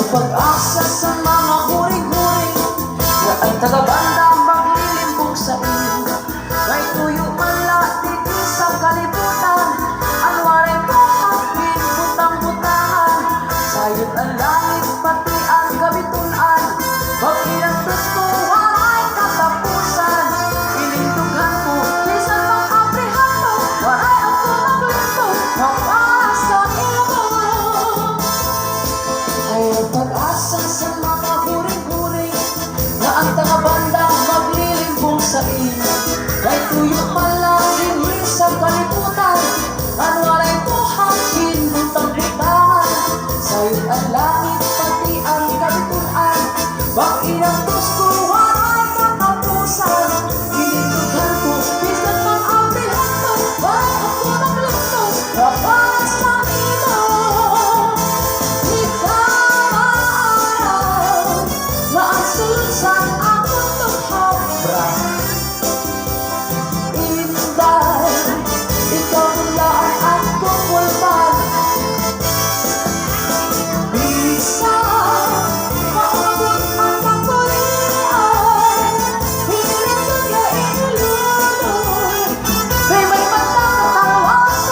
Pag-asa sa mga huring-huring na ang tagabanda maglilimbong sa iyo. May tuyo malatik sa kalibutan, anwaray pahapin, butang-butangan. Sayot ang langit, pati ang kabitunan, pag-inantos ko waray katapusan. Pinindughan ko, bisan pang-abrihan ko, waray ako maglito, mapasa iyo. Ay pag-asa sa mga huring-huring na ang tagabanda maglilimbong sa iyo. May tuyo malangin sa kalibutan, anwaray buhangin, butang-butangan. Sayot ang langit, pati ang kabitunan, pag-inantos ko waray katapusan. Pinindughan ko, bisan pang-abrihan ko, waray ako maglito, mapasa iyo. Naansusan akong lumhabra, Inday, ikaw lang ang kukulban. Bisa maabot ang kapulian, hiling ko niya inulunod, may matatawasan.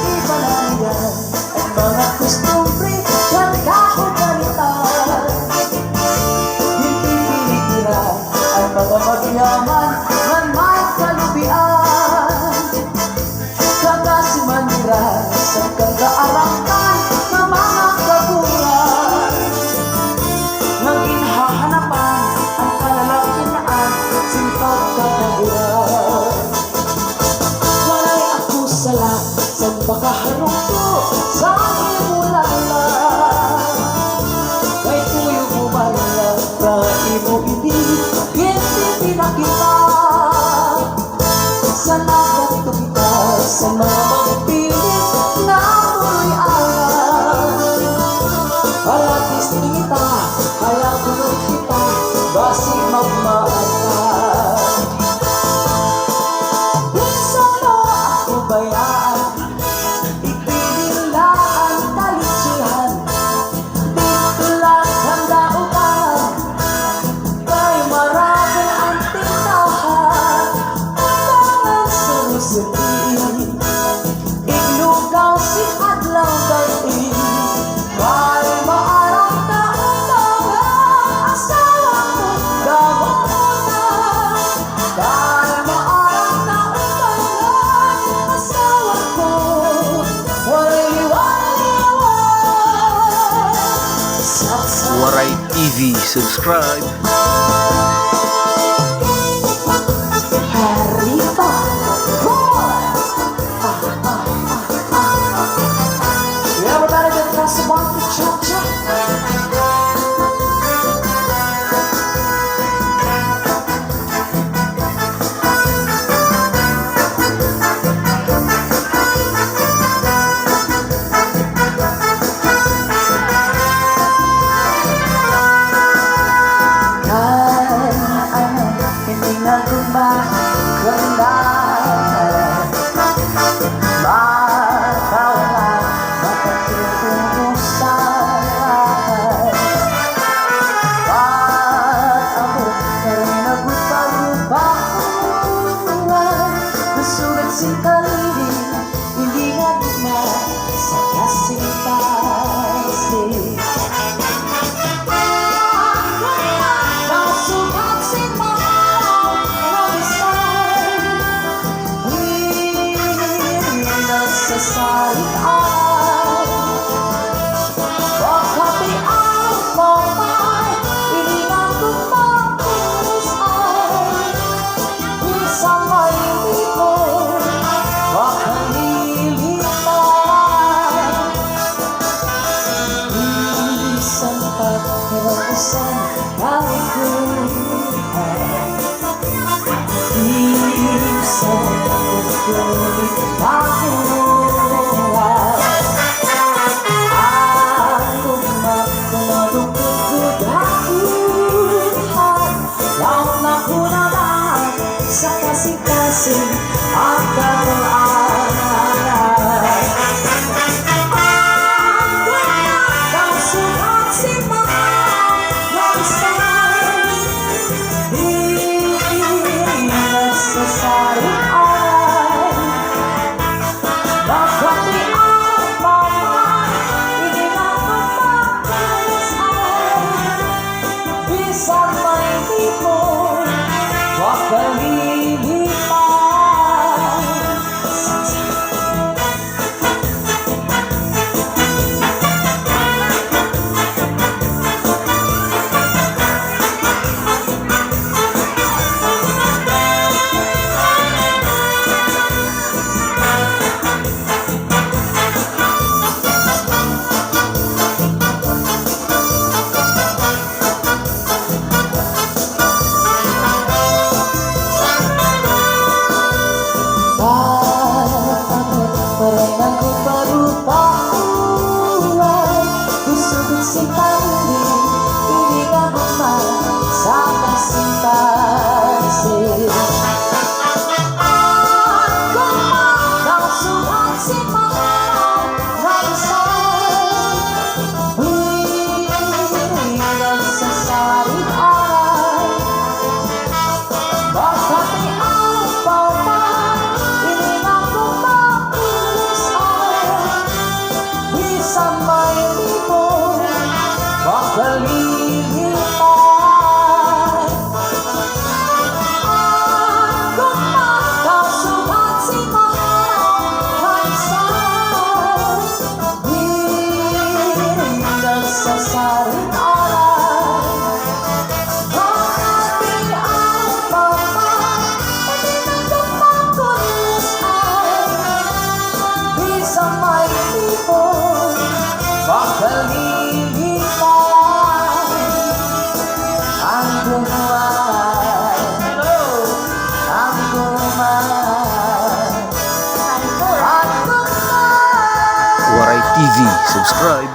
Iba lang yan ang mga kustumbre, yan kahugalitan. Hindi pinigiran ang mga magyaman, man may kalubian. Kagasimanira sa kagaarakan ng mga kaguran. Nag-inhahanapan ang kalalakinaan, simpag kataguran. Walay ako sala sa pakaharong ko sa imulala. May tuyo mo malang na imo hindi pinakita. Sa nagdato kita sa mga magpilit na tuloy alam. Halatis kita, halakulog kita, basi magmaalam. Bisa mo ako bayaan, ipinilaan talitsihan. Dito lang ang dautan, kay marami ang tindahan. Undangan sa lusutin, iglugaw si adlaw gabi. May maarang na undangan, asawa ko gamutan. May maarang na undangan, asawa ko wali-wali-wali. Waray TV, subscribe. Harita, boy! Everybody get across the bar to cha-cha. ngunit makuha. Ako magdudugtog dakuhan, laot na kunanan sa kasing-kasing at kalaan. Ako magkasuhat si mga lansay, di nagsasaring aray. Bakit di ang mama, hindi na mapakalasay, bisan may tipon, wag kalilipan. Parang nagparupa-ulay, gusugod si Pangli, hindi ka naman sa kasing-kasing. Ako magkasuhat si mga lansay, di nagsasaring aray. Bakit di ang mama, hindi na bisan may tipon, wag kalilipan. Ako magkasuhat si mga lansay, di nagsasaring aray. Bakit di ang mama, hindi na tumakulusay, bisan may tipon, wag kalilipan. Ang gumawa, ang gumawa, ang gumawa. Waray TV. Subscribe.